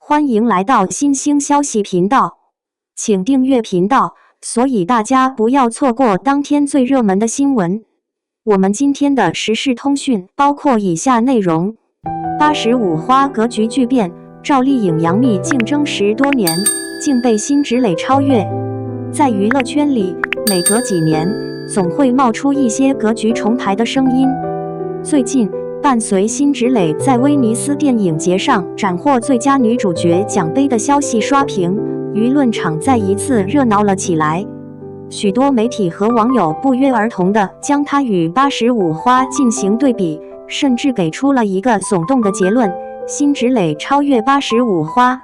欢迎来到新兴消息频道，请订阅频道，所以大家不要错过当天最热门的新闻。我们今天的时事通讯包括以下内容：85花格局巨变，赵丽颖、杨幂竞争10多年，竟被辛芷蕾超越。在娱乐圈里，每隔几年总会冒出一些格局重排的声音。最近，伴随辛芷蕾在威尼斯电影节上斩获最佳女主角奖杯的消息刷屏，舆论场再一次热闹了起来。许多媒体和网友不约而同地将她与85花进行对比，甚至给出了一个耸动的结论：辛芷蕾超越85花。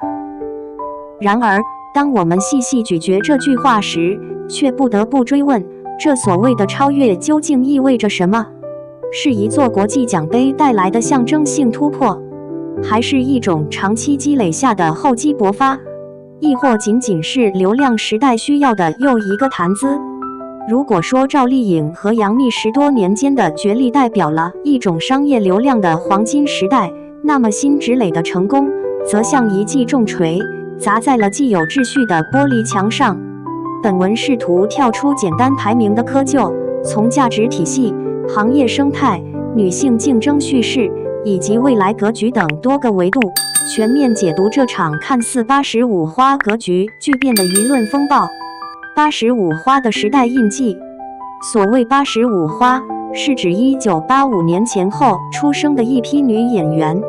然而，当我们细细咀嚼这句话时，却不得不追问，这所谓的超越究竟意味着什么？是一座国际奖杯带来的象征性突破，还是一种长期积累下的厚积薄发，亦或仅仅是流量时代需要的又一个谈资？如果说赵丽颖和杨幂10多年间的角力代表了一种商业流量的黄金时代，那么辛芷蕾的成功则像一记重锤，砸在了既有秩序的玻璃墙上。本文试图跳出简单排名的窠臼，从价值体系、行业生态、女性竞争叙事以及未来格局等多个维度，全面解读这场看似85花格局巨变的舆论风暴。85花的时代印记。所谓85花，是指1985年前后出生的一批女演员，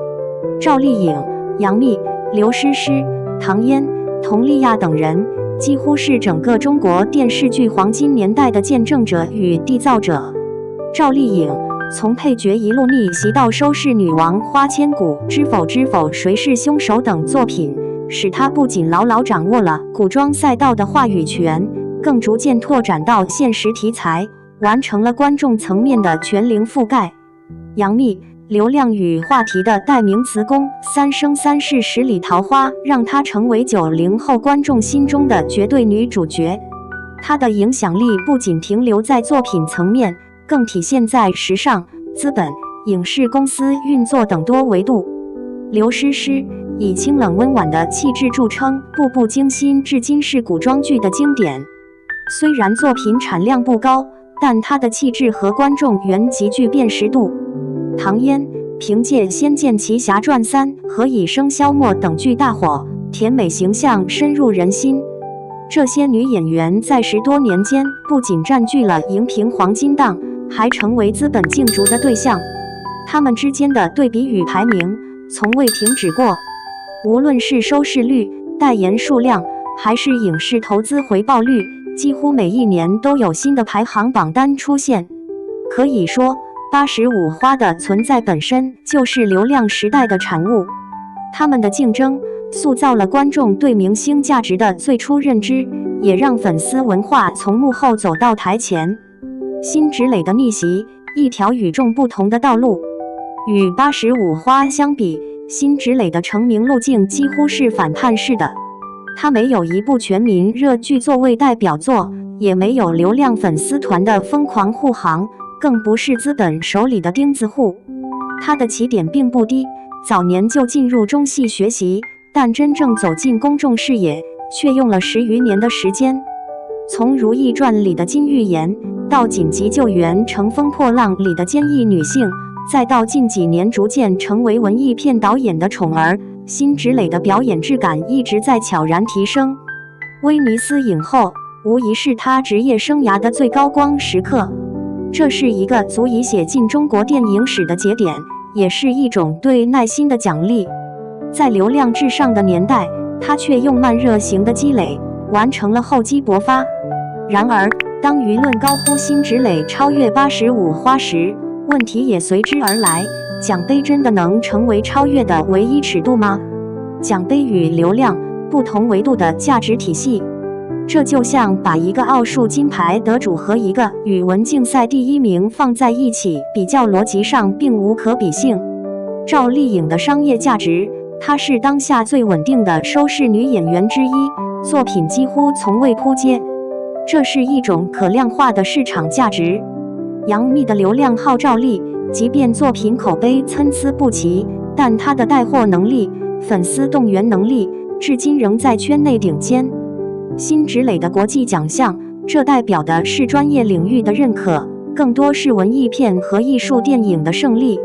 赵丽颖、杨幂、刘诗诗、唐嫣、佟丽娅等人，几乎是整个中国电视剧黄金年代的见证者与缔造者。赵丽颖从配角一路逆袭到收视女王、花千骨、知否知否、谁是凶手等作品，使她不仅牢牢掌握了古装赛道的话语权，更逐渐拓展到现实题材，完成了观众层面的全龄覆盖。杨幂，流量与话题的代名词宫，三生三世十里桃花，让她成为90后观众心中的绝对女主角。她的影响力不仅停留在作品层面，更体现在时尚、资本、影视公司运作等多维度。刘诗诗以清冷温婉的气质著称，步步惊心，至今是古装剧的经典。虽然作品产量不高，但她的气质和观众缘极具辨识度。唐嫣凭借《仙剑奇侠传3》和《以声消没》等剧大火，甜美形象深入人心。这些女演员在10多年间不仅占据了荧屏黄金档，还成为资本竞逐的对象。她们之间的对比与排名从未停止过，无论是收视率、代言数量，还是影视投资回报率，几乎每一年都有新的排行榜单出现。可以说，85花的存在本身就是流量时代的产物。他们的竞争塑造了观众对明星价值的最初认知，也让粉丝文化从幕后走到台前。辛芷蕾的逆袭，一条与众不同的道路。与85花相比，辛芷蕾的成名路径几乎是反叛式的。她没有一部全民热剧作为代表作，也没有流量粉丝团的疯狂护航，更不是资本手里的钉子户。她的起点并不低，早年就进入中戏学习，但真正走进公众视野却用了10余年的时间。从《如懿传》里的金玉妍，到《紧急救援乘风破浪》里的坚毅女性，再到近几年逐渐成为文艺片导演的宠儿，辛芷蕾的表演质感一直在悄然提升。威尼斯影后无疑是她职业生涯的最高光时刻，这是一个足以写进中国电影史的节点，也是一种对耐心的奖励。在流量至上的年代，她却用慢热型的积累完成了厚积薄发。然而，当舆论高呼辛芷蕾超越85花时，问题也随之而来：奖杯真的能成为超越的唯一尺度吗？奖杯与流量不同维度的价值体系，这就像把一个奥数金牌得主和一个语文竞赛第1名放在一起比较，逻辑上并无可比性。赵丽颖的商业价值，她是当下最稳定的收视女演员之一，作品几乎从未扑街，这是一种可量化的市场价值。杨幂的流量号召力，即便作品口碑参差不齐，但她的带货能力粉丝动员能力至今仍在圈内顶尖。辛芷蕾的国际奖项，这代表的是专业领域的认可，更多是文艺片和艺术电影的胜利。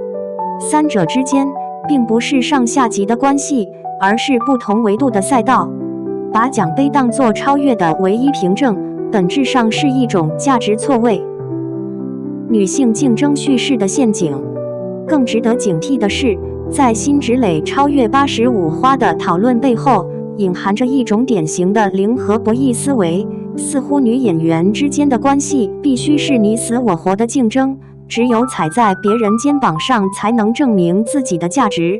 三者之间并不是上下级的关系，而是不同维度的赛道。把奖杯当作超越的唯一凭证，本质上是一种价值错位。女性竞争叙事的陷阱。更值得警惕的是，在辛芷蕾超越85花的讨论背后，隐含着一种典型的零和博弈思维，似乎女演员之间的关系必须是你死我活的竞争，只有踩在别人肩膀上才能证明自己的价值。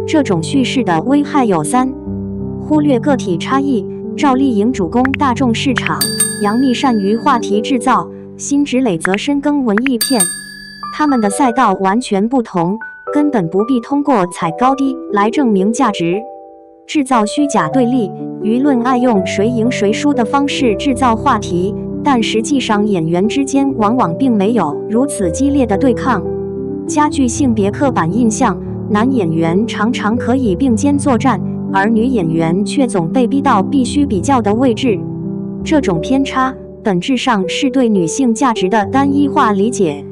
这种叙事的危害有三：忽略个体差异。赵丽颖主攻大众市场，杨幂善于话题制造，辛芷蕾则深耕文艺片。他们的赛道完全不同，根本不必通过踩高低来证明价值。制造虚假对立，舆论爱用谁赢谁输的方式制造话题，但实际上演员之间往往并没有如此激烈的对抗。加剧性别刻板印象，男演员常常可以并肩作战，而女演员却总被逼到必须比较的位置。这种偏差本质上是对女性价值的单一化理解。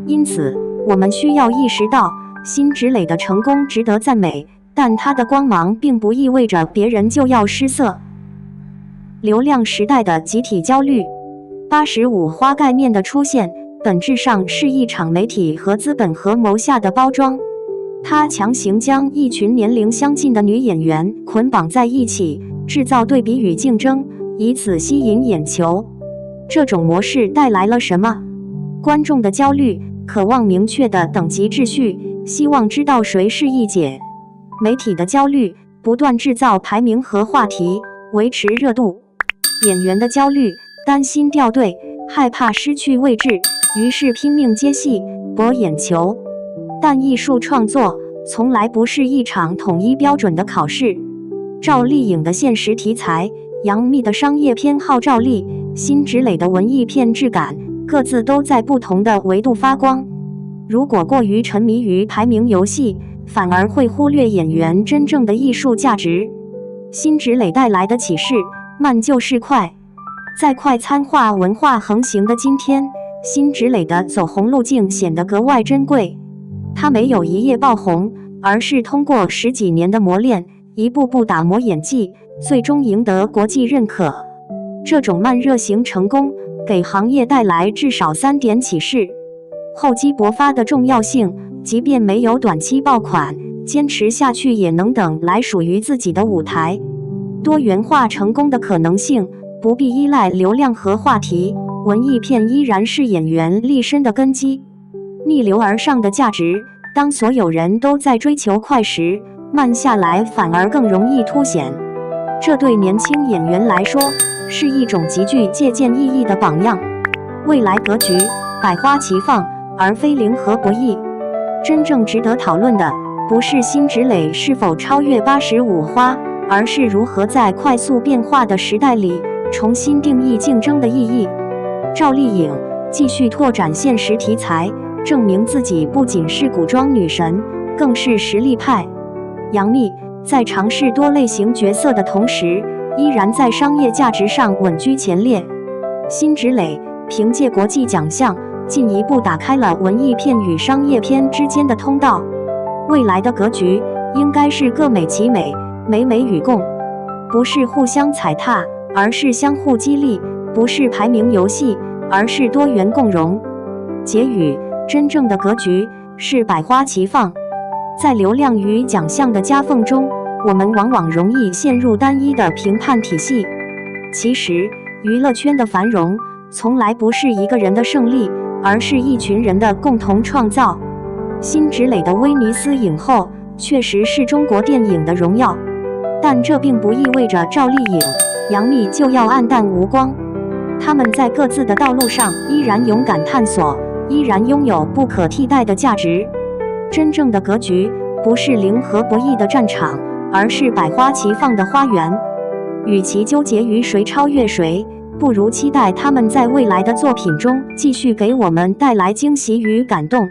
因此，我们需要意识到，辛芷蕾的成功值得赞美，但她的光芒并不意味着别人就要失色。流量时代的集体焦虑。85花概念的出现，本质上是一场媒体和资本合谋下的包装。它强行将一群年龄相近的女演员捆绑在一起，制造对比与竞争，以此吸引眼球。这种模式带来了什么？观众的焦虑，渴望明确的等级秩序，希望知道谁是一姐。媒体的焦虑，不断制造排名和话题，维持热度。演员的焦虑，担心掉队，害怕失去位置，于是拼命接戏，博眼球。但艺术创作从来不是一场统一标准的考试。赵丽颖的现实题材，杨幂的商业片号召力，辛芷蕾的文艺片质感，各自都在不同的维度发光。如果过于沉迷于排名游戏，反而会忽略演员真正的艺术价值。辛芷蕾带来的启示，慢就是快。在快餐化文化横行的今天，辛芷蕾的走红路径显得格外珍贵。她没有一夜爆红，而是通过10几年的磨练，一步步打磨演技，最终赢得国际认可。这种慢热型成功，给行业带来至少3点启示：厚积薄发的重要性，即便没有短期爆款，坚持下去也能等来属于自己的舞台；多元化成功的可能性，不必依赖流量和话题，文艺片依然是演员立身的根基；逆流而上的价值，当所有人都在追求快时，慢下来反而更容易凸显。这对年轻演员来说，是一种极具借鉴意义的榜样。未来格局，百花齐放，而非零和博弈。真正值得讨论的，不是辛芷蕾是否超越85花，而是如何在快速变化的时代里，重新定义竞争的意义。赵丽颖继续拓展现实题材，证明自己不仅是古装女神，更是实力派。杨幂在尝试多类型角色的同时，依然在商业价值上稳居前列。辛芷蕾凭借国际奖项，进一步打开了文艺片与商业片之间的通道。未来的格局应该是各美其美，美美与共，不是互相踩踏，而是相互激励；不是排名游戏，而是多元共荣。结语：真正的格局是百花齐放。在流量与奖项的夹缝中，我们往往容易陷入单一的评判体系。其实，娱乐圈的繁荣从来不是一个人的胜利，而是一群人的共同创造。辛芷蕾的威尼斯影后确实是中国电影的荣耀，但这并不意味着赵丽颖、杨幂就要黯淡无光。他们在各自的道路上依然勇敢探索，依然拥有不可替代的价值。真正的格局不是零和博弈的战场，而是百花齐放的花园。与其纠结于谁超越谁，不如期待他们在未来的作品中继续给我们带来惊喜与感动。